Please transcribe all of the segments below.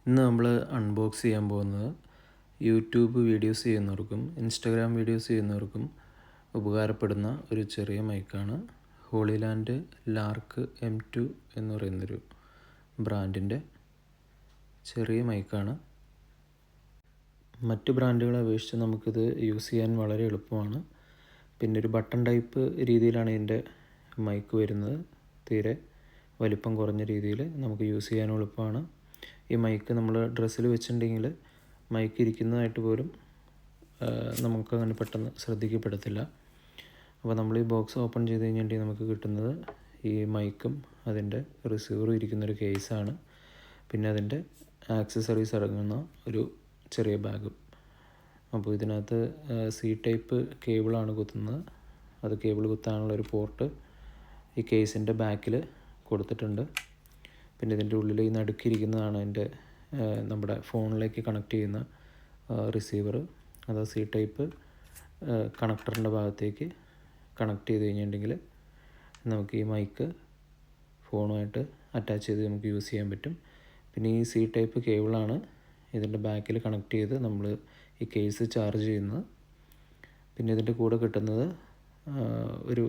ഇന്ന് നമ്മൾ അൺബോക്സ് ചെയ്യാൻ പോകുന്നത് യൂട്യൂബ് വീഡിയോസ് ചെയ്യുന്നവർക്കും ഇൻസ്റ്റാഗ്രാം വീഡിയോസ് ചെയ്യുന്നവർക്കും ഉപകാരപ്പെടുന്ന ഒരു ചെറിയ മൈക്കാണ്. ഹോളിലാൻഡ് ലാർക്ക് M2 എന്ന് പറയുന്നൊരു ബ്രാൻഡിൻ്റെ ചെറിയ മൈക്കാണ്. മറ്റ് ബ്രാൻഡുകളെ അപേക്ഷിച്ച് നമുക്കിത് യൂസ് ചെയ്യാൻ വളരെ എളുപ്പമാണ്. പിന്നെ ഒരു ബട്ടൺ ടൈപ്പ് രീതിയിലാണ് ഇതിൻ്റെ മൈക്ക് വരുന്നത്. തീരെ വലിപ്പം കുറഞ്ഞ രീതിയിൽ നമുക്ക് യൂസ് ചെയ്യാൻ എളുപ്പമാണ്. ഈ മൈക്ക് നമ്മൾ ഡ്രസ്സിൽ വെച്ചിട്ടുണ്ടെങ്കിൽ മൈക്ക് ഇരിക്കുന്നതായിട്ട് പോലും നമുക്കങ്ങനെ പെട്ടെന്ന് ശ്രദ്ധിക്കപ്പെടത്തില്ല. അപ്പോൾ നമ്മൾ ഈ ബോക്സ് ഓപ്പൺ ചെയ്ത് കഴിഞ്ഞിട്ടുണ്ടെങ്കിൽ നമുക്ക് കിട്ടുന്നത് ഈ മൈക്കും അതിൻ്റെ റിസീവറും ഇരിക്കുന്നൊരു കേസാണ്. പിന്നെ അതിൻ്റെ ആക്സസറീസ് അടങ്ങുന്ന ഒരു ചെറിയ ബാഗും. അപ്പോൾ ഇതിനകത്ത് C ടൈപ്പ് കേബിളാണ് കുത്തുന്നത്. അത് കേബിൾ കുത്താനുള്ള ഒരു പോർട്ട് ഈ കേസിൻ്റെ ബാക്കിൽ കൊടുത്തിട്ടുണ്ട്. പിന്നെ ഇതിൻ്റെ ഉള്ളിൽ ഈ നടുക്കിരിക്കുന്നതാണ് എൻ്റെ നമ്മുടെ ഫോണിലേക്ക് കണക്ട് ചെയ്യുന്ന റിസീവർ. അത് C ടൈപ്പ് കണക്ടറിൻ്റെ ഭാഗത്തേക്ക് കണക്ട് ചെയ്ത് കഴിഞ്ഞിട്ടുണ്ടെങ്കിൽ നമുക്ക് ഈ മൈക്ക് ഫോണുമായിട്ട് അറ്റാച്ച് ചെയ്ത് നമുക്ക് യൂസ് ചെയ്യാൻ പറ്റും. പിന്നെ ഈ C ടൈപ്പ് കേബിളാണ് ഇതിൻ്റെ ബാക്കിൽ കണക്ട് ചെയ്ത് നമ്മൾ ഈ കേസ് ചാർജ് ചെയ്യുന്നത്. പിന്നെ ഇതിൻ്റെ കൂടെ കിട്ടുന്നത് ഒരു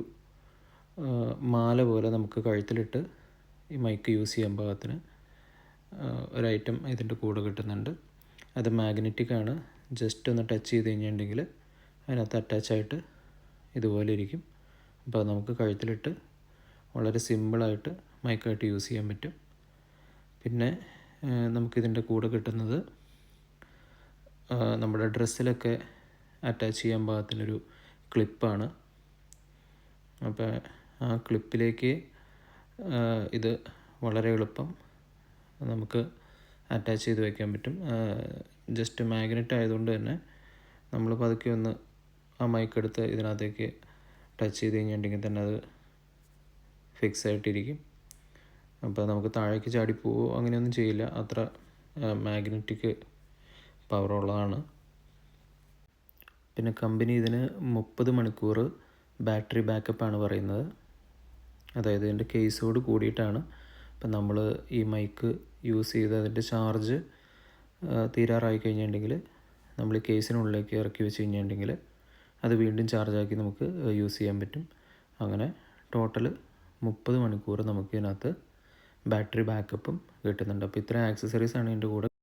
മാല പോലെ നമുക്ക് കഴുത്തിലിട്ട് ഈ മൈക്ക് യൂസ് ചെയ്യാൻ പാകത്തിന് ഒരു ഐറ്റം ഇതിൻ്റെ കൂടെ കിട്ടുന്നുണ്ട്. അത് മാഗ്നറ്റിക് ആണ്. ജസ്റ്റ് ഒന്ന് ടച്ച് ചെയ്ത് കഴിഞ്ഞിട്ടുണ്ടെങ്കിൽ അതിനകത്ത് അറ്റാച്ചായിട്ട് ഇതുപോലെ ഇരിക്കും. അപ്പോൾ നമുക്ക് കഴുത്തിലിട്ട് വളരെ സിമ്പിളായിട്ട് മൈക്കായിട്ട് യൂസ് ചെയ്യാൻ പറ്റും. പിന്നെ നമുക്കിതിൻ്റെ കൂടെ കിട്ടുന്നത് നമ്മുടെ ഡ്രസ്സിലൊക്കെ അറ്റാച്ച് ചെയ്യാൻ പാകത്തിനൊരു ക്ലിപ്പാണ്. അപ്പോൾ ആ ക്ലിപ്പിലേക്ക് ഇത് വളരെ എളുപ്പം നമുക്ക് അറ്റാച്ച് ചെയ്ത് വയ്ക്കാൻ പറ്റും. ജസ്റ്റ് മാഗ്നറ്റ് ആയതുകൊണ്ട് തന്നെ നമ്മൾ പതുക്കെ ഒന്ന് ആ മൈക്ക് എടുത്ത് ഇതിനകത്തേക്ക് ടച്ച് ചെയ്ത് കഴിഞ്ഞിട്ടുണ്ടെങ്കിൽ തന്നെ അത് ഫിക്സ് ആയിട്ടിരിക്കും. അപ്പോൾ നമുക്ക് താഴേക്ക് ചാടിപ്പോവോ അങ്ങനെയൊന്നും ചെയ്യില്ല. അത്ര മാഗ്നറ്റിക് പവറുള്ളതാണ്. പിന്നെ കമ്പനി ഇതിന് 30 മണിക്കൂർ ബാറ്ററി ബാക്കപ്പാണ് പറയുന്നത്. അതായത് ഇതിൻ്റെ കേസോട് കൂടിയിട്ടാണ്. ഇപ്പം നമ്മൾ ഈ മൈക്ക് യൂസ് ചെയ്ത് അതിൻ്റെ ചാർജ് തീരാറായി കഴിഞ്ഞിട്ടുണ്ടെങ്കിൽ നമ്മൾ ഈ കേസിനുള്ളിലേക്ക് ഇറക്കി വെച്ച് കഴിഞ്ഞിട്ടുണ്ടെങ്കിൽ അത് വീണ്ടും ചാർജാക്കി നമുക്ക് യൂസ് ചെയ്യാൻ പറ്റും. അങ്ങനെ ടോട്ടൽ 30 മണിക്കൂർ നമുക്ക് ഇതിനകത്ത് ബാറ്ററി ബാക്കപ്പും കിട്ടുന്നുണ്ട്. അപ്പോൾ ഇത്രയും ആക്സസറീസാണ് ഇതിൻ്റെ കൂടെ